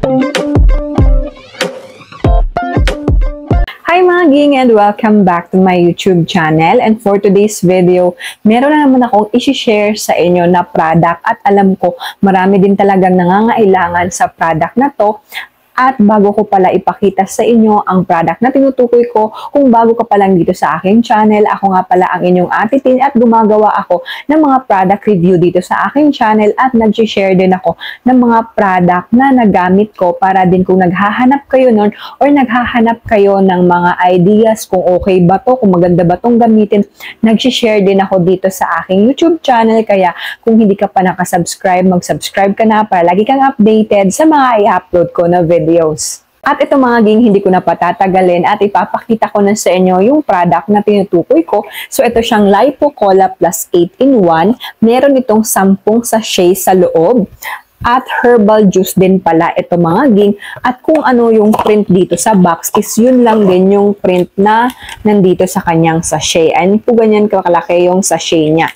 Hi mga ging and welcome back to my YouTube channel, and for today's video, meron na naman akong isi-share sa inyo na product at alam ko marami din talagang nangangailangan sa product na to. At bago ko pala ipakita sa inyo ang product na tinutukoy ko, kung bago ka pa lang dito sa aking channel, ako nga pala ang inyong Ate Tin at gumagawa ako ng mga product review dito sa aking channel at nag-share din ako ng mga product na nagamit ko para din kung naghahanap kayo nun or naghahanap kayo ng mga ideas kung okay ba to, kung maganda ba tong gamitin, nag-share din ako dito sa aking YouTube channel. Kaya kung hindi ka pa nakasubscribe, mag-subscribe ka na para lagi kang updated sa mga i-upload ko na videos. At ito mga ging, hindi ko na patatagalin at ipapakita ko na sa inyo yung product na tinutukoy ko. So ito siyang Lipo Cola Plus 8-in-1. Meron itong 10 sachet sa loob. At herbal juice din pala ito mga ging. At kung ano yung print dito sa box is yun lang din yung print na nandito sa kanyang sachet. Ayan po ganyan kalaki yung sachet niya.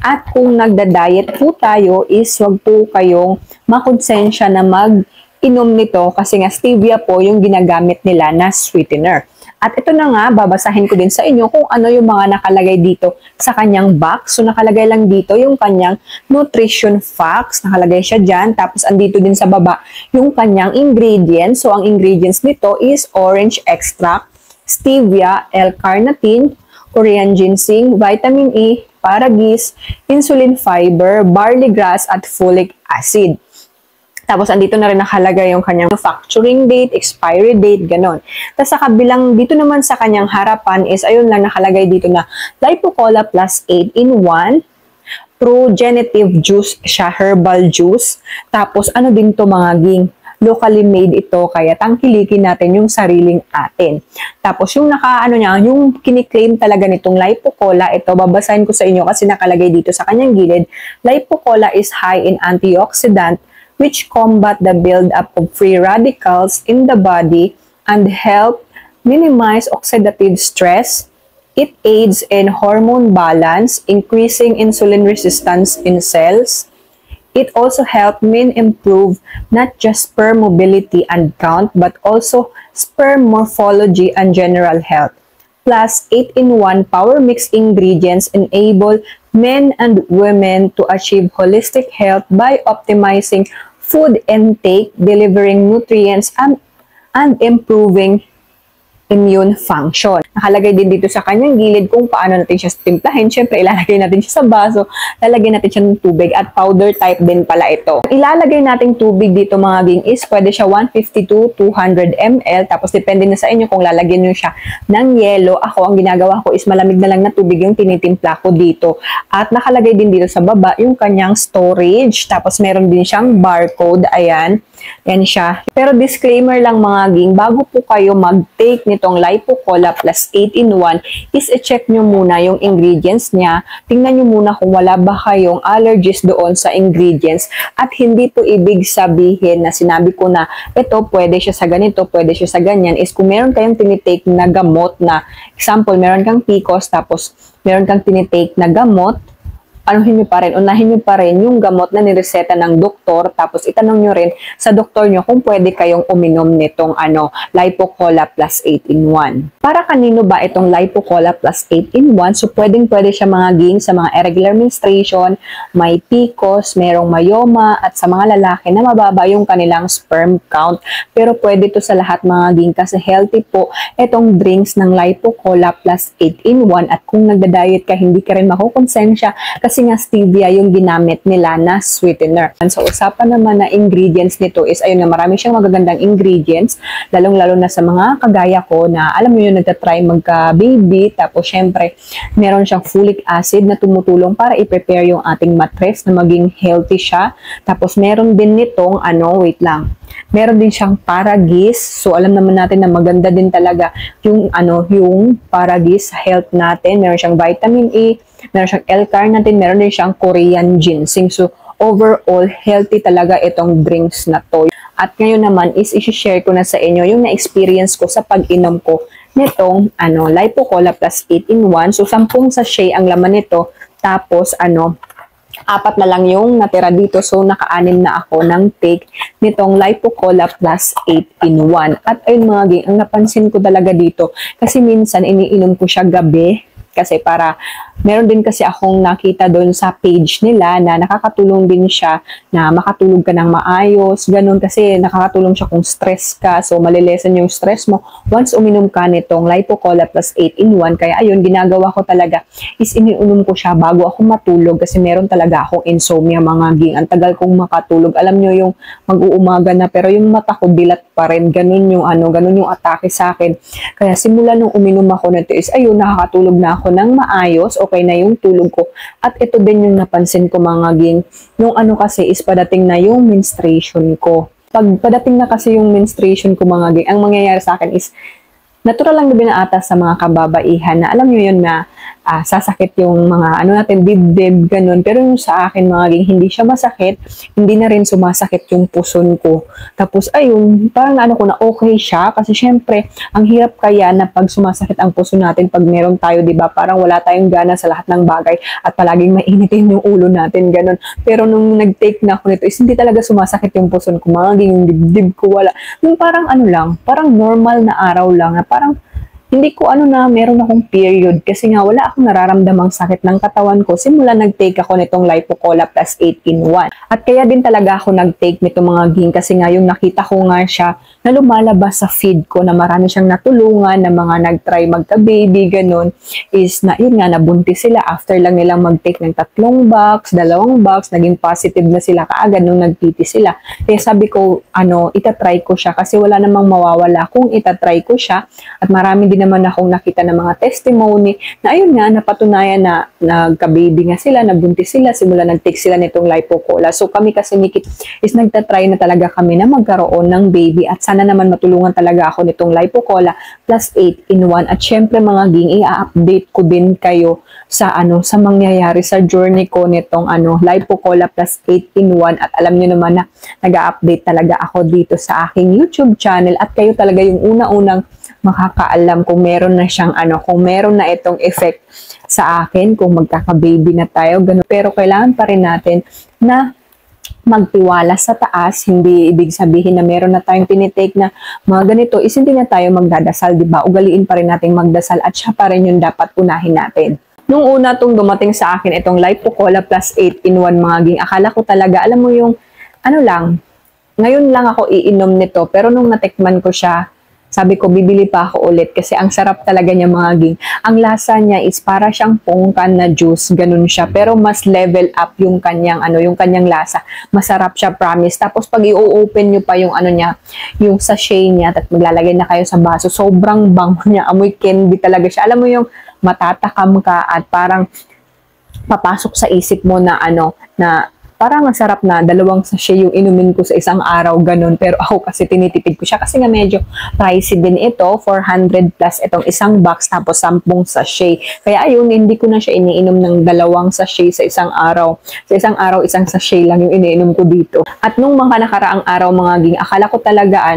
At kung nagda-diet po tayo is wag po kayong makonsensya na inom nito kasi nga stevia po yung ginagamit nila na sweetener. At ito na nga, babasahin ko din sa inyo kung ano yung mga nakalagay dito sa kanyang box. So nakalagay lang dito yung kanyang nutrition facts, nakalagay siya dyan. Tapos andito din sa baba yung kanyang ingredients. So ang ingredients nito is orange extract, stevia, L-carnitine, Korean ginseng, vitamin E, paragis, insulin fiber, barley grass, at folic acid. Tapos, andito na rin nakalagay yung kanyang manufacturing date, expiry date, ganon. Tapos, sa kabilang, dito naman sa kanyang harapan is, ayun lang nakalagay dito na Lipo Cola Plus 8-in-1, Progenitive Juice siya, herbal juice. Tapos, ano din to mga ging? Locally made ito, kaya tangkilikin natin yung sariling atin. Tapos, yung yung kiniklaim talaga nitong Lipo Cola, ito, babasahin ko sa inyo kasi nakalagay dito sa kanyang gilid. Lipo Cola is high in antioxidant, which combat the buildup of free radicals in the body and help minimize oxidative stress. It aids in hormone balance, increasing insulin resistance in cells. It also helps improve not just sperm mobility and count, but also sperm morphology and general health. Plus, 8-in-1 power mix ingredients enable men and women to achieve holistic health by optimizing food intake, delivering nutrients, and improving immune function. Nakalagay din dito sa kanyang gilid kung paano natin siya timplahin. Siyempre, ilalagay natin siya sa baso, lalagyan natin siya ng tubig, at powder type din pala ito. Ilalagay natin tubig dito mga ging is pwede siya 150 to 200 ml. Tapos depende na sa inyo kung lalagyan nyo siya ng yelo. Ako, ang ginagawa ko is malamig na lang na tubig yung tinitimpla ko dito. At nakalagay din dito sa baba yung kanyang storage. Tapos meron din siyang barcode. Ayan. Yan siya. Pero disclaimer lang mga ging, bago po kayo mag-take nitong Lipo Cola Plus 8-in-1 is i-check nyo muna yung ingredients niya. Tingnan nyo muna kung wala ba kayong allergies doon sa ingredients. At hindi po ibig sabihin na sinabi ko na ito pwede siya sa ganito, pwede siya sa ganyan, is kung meron kayong tinitake na gamot na, example, meron kang PCOS tapos meron kang tinitake na gamot, unahin nyo pa rin yung gamot na nireseta ng doktor, tapos itanong nyo rin sa doktor nyo kung pwede kayong uminom nitong Lipo Cola Plus 8-in-1. Para kanino ba itong Lipo Cola Plus 8-in-1? So, pwede siya mga ging sa mga irregular menstruation, may PCOS, merong myoma, at sa mga lalaki na mababa yung kanilang sperm count. Pero pwede to sa lahat mga ging kasi healthy po itong drinks ng Lipo Cola Plus 8-in-1. At kung nagda-diet ka, hindi ka rin makukonsensya kasi nga stevia yung ginamit nila na sweetener. And so, usapan naman na ingredients nito is, ayun na, marami siyang magagandang ingredients, lalong-lalo na sa mga kagaya ko na, alam mo yun, nagtatry magka-baby, tapos syempre, meron siyang folic acid na tumutulong para i-prepare yung ating mattress na maging healthy siya. Tapos, meron din nitong, wait lang, meron din siyang paragis. So, alam naman natin na maganda din talaga yung, yung paragis sa health natin. Meron siyang vitamin E, meron siyang L-carnitine, meron din siyang Korean ginseng. So, overall, healthy talaga itong drinks na to. At ngayon naman is i-share ko na sa inyo yung na-experience ko sa pag-inom ko nitong Lipo Cola Plus 8-in-1. So, 10 sachet ang laman nito. Tapos, apat na lang yung natira dito. So, naka-anim na ako ng take nitong Lipo-Cola Plus 8 in 1. At ayun mga ging, ang napansin ko talaga dito, kasi minsan iniinom ko siya gabi, kasi para, meron din kasi akong nakita doon sa page nila na nakakatulong din siya na makatulog ka ng maayos, ganun, kasi nakakatulong siya kung stress ka, so malilesen yung stress mo once uminom ka nitong Lipo-Cola Plus 8 in 1. Kaya ayun, ginagawa ko talaga is iniinom ko siya bago ako matulog, kasi meron talaga akong insomnia mga ging. Ang tagal kong makatulog. Alam nyo yung mag-uumaga na pero yung mata ko dilat pa rin. Ganun yung ganun yung atake sa akin. Kaya simula nung uminom ako nito is ayun, nakakatulog na ako ng maayos, okay na yung tulog ko. At ito din yung napansin ko mga ging, nung kasi is padating na yung menstruation ko. Pag padating na kasi yung menstruation ko mga ging, ang mangyayari sa akin is natural lang na binaata sa mga kababaihan na alam nyo yun na sasakit yung mga natin, dibdib, ganun. Pero yung sa akin mga ging, hindi siya masakit, hindi na rin sumasakit yung puson ko. Tapos ayun, parang ko na okay siya, kasi syempre, ang hirap kaya na pag sumasakit ang puso natin, pag meron tayo, di ba, parang wala tayong gana sa lahat ng bagay at palaging mainitin yung ulo natin, ganun. Pero nung nag-take na ako nito, is hindi talaga sumasakit yung puson ko, mga ging, yung dibdib ko, wala. Yung parang lang, parang normal na araw lang, na parang hindi ko na meron akong period kasi nga wala akong nararamdamang sakit ng katawan ko simula nag-take ako nitong Lipo-Cola Plus 8 in 1. At kaya din talaga ako nag-take nito mga ging, kasi nga yung nakita ko nga siya na lumalabas sa feed ko na marami siyang natulungan na mga nag-try magka-baby, ganun, is na yun nga, nabuntis sila after lang nilang mag-take ng 3 box, 2 box, naging positive na sila kaagad nung nagtiti sila. Kaya sabi ko, itatry ko siya kasi wala namang mawawala kung itatry ko siya. At marami din naman akong nakita ng mga testimony na ayun nga, napatunayan na nagka-baby nga sila, nabuntis sila, simula nag-take sila nitong Lipo-Cola. So kami kasi Nikit is nagtatry na talaga kami na magkaroon ng baby at sana naman matulungan talaga ako nitong Lipo-Cola Plus 8 in 1. At syempre mga ging, i-update ko din kayo sa sa mangyayari sa journey ko nitong Lipo-Cola Plus 8 in 1. At alam niyo naman na nag-update talaga ako dito sa aking YouTube channel at kayo talaga yung una-unang makakaalam kung meron na siyang kung meron na itong effect sa akin, kung magkaka-baby na tayo, ganun. Pero kailangan pa rin natin na magtiwala sa taas. Hindi ibig sabihin na meron na tayong tinitake na mga ganito, is hindi na tayo magdadasal, di ba? Ugaliin pa rin natin magdasal at siya pa rin yung dapat unahin natin. Nung una tong dumating sa akin, itong Lipo-Cola Plus 8 in 1 mga ging, akala ko talaga, alam mo yung, lang, ngayon lang ako iinom nito, pero nung natikman ko siya, sabi ko, bibili pa ako ulit kasi ang sarap talaga niya mga ging. Ang lasa niya is para siyang pongkan na juice, ganun siya. Pero mas level up yung kanyang, yung kanyang lasa. Masarap siya, promise. Tapos pag i-open nyo pa yung niya, yung sachet niya, at maglalagay na kayo sa baso, sobrang bango niya. Amoy candy talaga siya. Alam mo yung matatakam ka at parang papasok sa isip mo na na parang masarap na 2 sachet yung inumin ko sa isang araw, ganun. Pero ako kasi tinitipid ko siya kasi nga medyo pricey din ito, 400 plus itong isang box tapos 10 sachet. Kaya ayun, hindi ko na siya iniinom ng 2 sachet sa isang araw. Sa isang araw, isang sachet lang yung iniinom ko dito. At nung mga nakaraang araw mga ging, akala ko talaga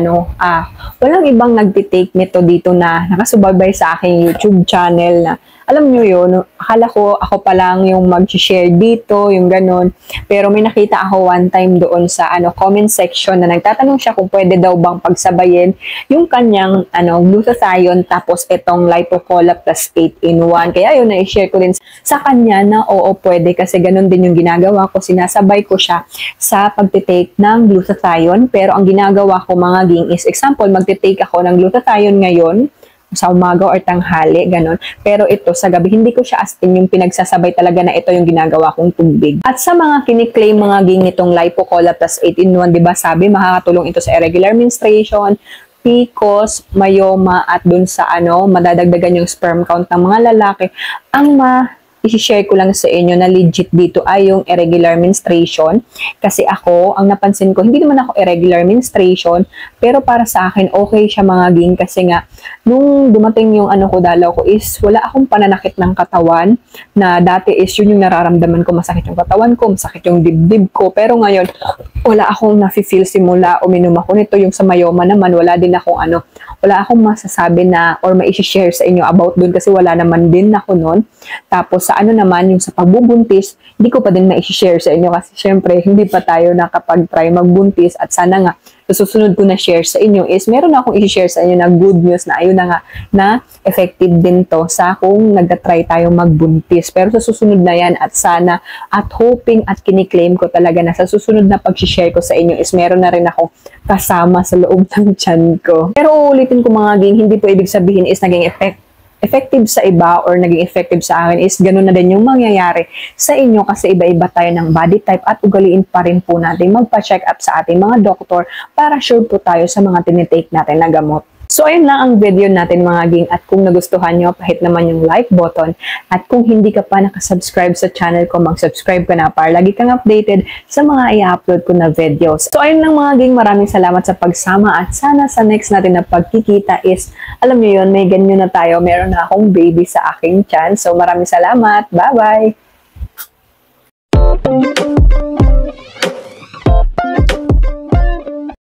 walang ibang nagtitake nito dito na nakasubaybay sa aking YouTube channel na alam nyo yun, akala ko ako pa lang yung mag-share dito, yung ganun. Pero may nakita ako one time doon sa comment section na nagtatanong siya kung pwede daw bang pagsabayin yung kanyang glutathione tapos itong Lipo-Cola Plus 8 in 1. Kaya yun, na-share ko din sa kanya na oo, pwede kasi ganun din yung ginagawa ko. Sinasabay ko siya sa pagtitake ng glutathione. Pero ang ginagawa ko mga ging is, example, magtitake ako ng glutathione ngayon, sa umaga or tanghali, ganun. Pero ito, sa gabi, hindi ko siya as in yung pinagsasabay talaga na ito yung ginagawa kong tubig. At sa mga kiniklaim mga ging itong Lipo-Cola Plus 8 in 1, diba sabi, makakatulong ito sa irregular menstruation, PCOS, myoma, at dun sa madadagdagan yung sperm count ng mga lalaki. Ang i-share ko lang sa inyo na legit dito ay yung irregular menstruation. Kasi ako, ang napansin ko, hindi naman ako irregular menstruation, pero para sa akin, okay siya mga ging kasi nga, nung dumating yung dalaw ko is, wala akong pananakit ng katawan na dati is yun yung nararamdaman ko, masakit yung katawan ko, masakit yung dibdib ko, pero ngayon, wala akong nafe-feel simula, uminom ako nito, yung sa myoma naman, wala din akong wala akong masasabi na or mai-share sa inyo about dun kasi wala naman din ako nun. Tapos sa ano naman, yung sa pagbubuntis, hindi ko pa din mai-share sa inyo kasi syempre hindi pa tayo nakapag-try magbuntis at sana nga sa susunod ko na share sa inyo is meron na akong i-share sa inyo na good news na ayun na nga na effective din to sa kung nagtatry tayong magbuntis. Pero sa susunod na yan at sana at hoping at kiniklaim ko talaga na sa susunod na pag-share ko sa inyo is meron na rin akong kasama sa loob ng tiyan ko. Pero uulitin ko mga ging, hindi po ibig sabihin is naging effective sa iba or naging effective sa akin is ganun na din yung mangyayari sa inyo kasi iba-iba tayo ng body type at ugaliin pa rin po natin magpa-check up sa ating mga doktor para sure po tayo sa mga tinitake natin na gamot. So, ayun lang ang video natin mga ging at kung nagustuhan nyo, pahit naman yung like button at kung hindi ka pa nakasubscribe sa channel ko, mag-subscribe ka na para lagi kang updated sa mga i-upload ko na videos. So, ayun lang mga ging, maraming salamat sa pagsama at sana sa next natin na pagkikita is, alam nyo yun, may ganyan na tayo, meron na akong baby sa aking tiyan. So, maraming salamat. Bye-bye!